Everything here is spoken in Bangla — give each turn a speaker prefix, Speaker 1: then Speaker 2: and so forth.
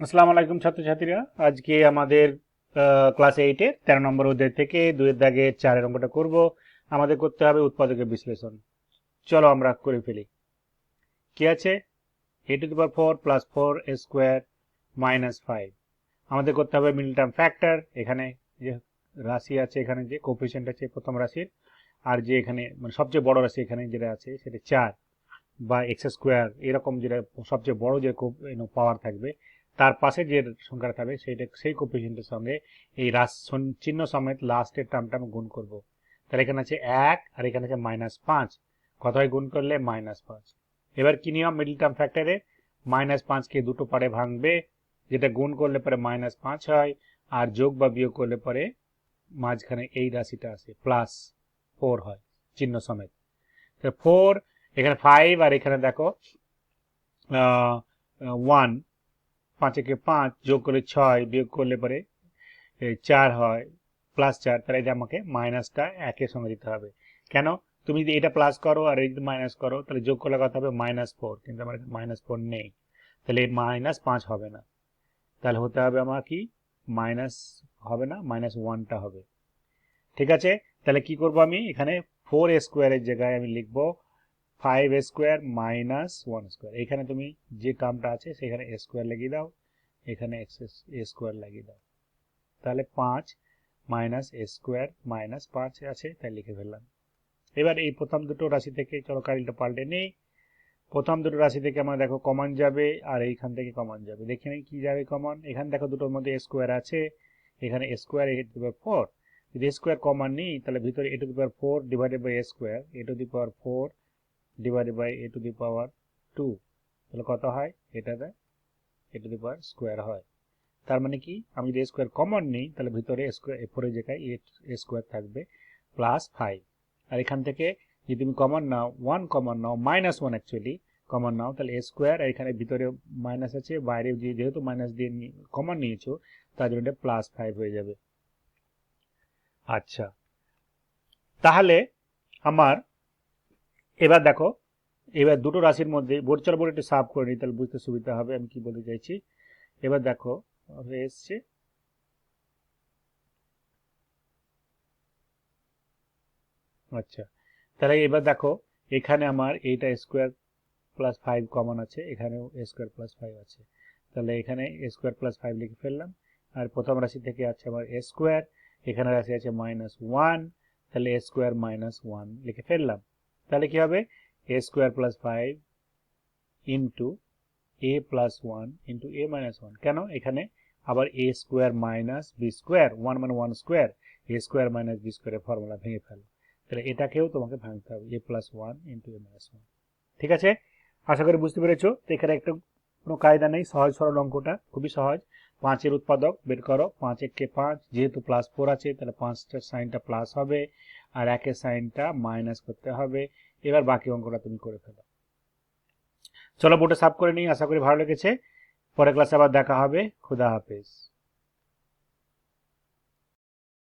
Speaker 1: আসসালামু আলাইকুম ছাত্রছাত্রীরা, আজকে আমাদের ক্লাস 8-এর 13 নম্বর অধ্যায় থেকে 2-এর দাগের 4-এর অঙ্কটা করব। আমাদের করতে হবে উৎপাদকের বিশ্লেষণ। চলো আমরা করে ফেলি। কি আছে? a⁴ plus 4a² minus 5। আমাদের করতে হবে মিডল টার্ম ফ্যাক্টর। এখানে যে রাশি আছে, এখানে যে কোএফিসিয়েন্ট আছে প্রথম রাশির, আর যে এখানে মানে সবচেয়ে বড় রাশি এখানে যেটা আছে সেটা 4 বা x² এরকম যেটা সবচেয়ে বড় যে পাওয়ার থাকবে, তার পাশে যে সংখ্যাটা থাকবে সেইটা সেই কোএফিসিয়েন্টের সঙ্গে এই চিহ্ন সমেত লাস্টের টার্মটা আমি গুণ করব। তাহলে এখানে আছে 1 আর এখানে আছে -5। কত হয় গুণ করলে? -5। এবার কি নিয়ম মিডল টার্ম ফ্যাক্টরে? -5কে দুটো পারে ভাঙবে, যেটা গুণ করলে পরে -5 হয়, আর যোগ বা বিয়োগ করলে পরে মাঝখানে এই রাশিটা আসে +4 হয় চিহ্ন সমেত। 4, এখানে 5, আর এখানে দেখো 1। 5 যোগ করলে 6, বিয়োগ করলে পরে 4 হয়, +4। তাহলে এটা আমাকে মাইনাসটা একের সঙ্গে দিতে হবে। কেন? তুমি যদি এটা প্লাস করো আর এই মাইনাস করো তাহলে যোগ করলে কত হবে? -4। কিন্তু আমার -4 নেই, তাহলে -5 হবে না। তাহলে হতে হবে আমার কি? মাইনাস হবে না, -1টা হবে। ঠিক আছে, তাহলে কি করব আমি এখানে 4a² এর জায়গায় আমি লিখবো 5a² মাইনাস 1²। এখানে তুমি যে টার্মটা আছে সেখানে a² লাগিয়ে দাও, এখানে a² লাগিয়ে দাও। তাহলে 5 মাইনাস a² মাইনাস 5 আছে, তাই লিখে ফেললাম। এবার এই প্রথম দুটো রাশি থেকে চলো কারেন্টটা পাল্টে নেই। প্রথম দুটো রাশি থেকে আমরা দেখো কমন যাবে, আর এইখান থেকে কমন যাবে। দেখে নেই কি যাবে কমন। এখানে দেখো দুটোর মধ্যে a² আছে, এখানে a² a⁴। যদি a² কমন নিই তাহলে ভিতরে a⁴ divided by a², a⁴ divided by a⁴2। তাহলে কত হয়? এটাতে a² হয়। তার মানে কি, আমি যদি a² কমন নিই তাহলে ভিতরে a4 এর জায়গায় a² থাকবে +5। আর এখান থেকে যদি তুমি কমন নাও 1 কমন নাও, -1 অ্যাকচুয়ালি কমন নাও, তাহলে a² আর এখানে ভিতরে মাইনাস আছে, বাইরে যেহেতু মাইনাস দিয়ে কমন নিয়েছো তার জন্য এটা +5 হয়ে যাবে। আচ্ছা, তাহলে আমার এবার দেখো, এবার দুটো রাশির মধ্যে বোর্ড একটু সাফ করে নিই, তাহলে বুঝতে সুবিধা হবে আমি কি বলতে চাইছি। এবার দেখো হয়ে এসছে। আচ্ছা, তাহলে এবার দেখো এখানে আমার এইটা a² + 5 কমন আছে, এখানেও a² + 5 আছে। তাহলে এখানে a² + 5 লিখে ফেললাম। আর প্রথম রাশি থেকে আছে আমার a², এখানে রাশি আছে -1, তাহলে a² - 1 লিখে ফেললাম। তাহলে কি হবে? a² + 5 into a+1 into a-1। কেন? এখানে আবার a² - b², 1 মানে 1², a² - b² এর ফর্মুলা ভেঙে ফেলো। তাহলে এটাকেও তোমাকে ভাঙতে হবে, a+1 ইন্টু a-1। ঠিক আছে, আশা করি বুঝতে পেরেছো। তো এখানে একটা কোনো কায়দা নেই, সহজ সরল অঙ্কটা খুবই সহজ। 5-এর উৎপাদক বের করো। 5 একে 5, যেহেতু +4 আছে তাহলে 5টার সাইনটা প্লাস হবে, আর 1-এর সাইনটা মাইনাস করতে হবে। এবার বাকি অঙ্কটা তুমি করে ফেলো। চলো বোর্ডে সাফ করে নিই। আশা করি ভালো লেগেছে। পরের ক্লাসে আবার দেখা হবে। খুদা হাফেজ।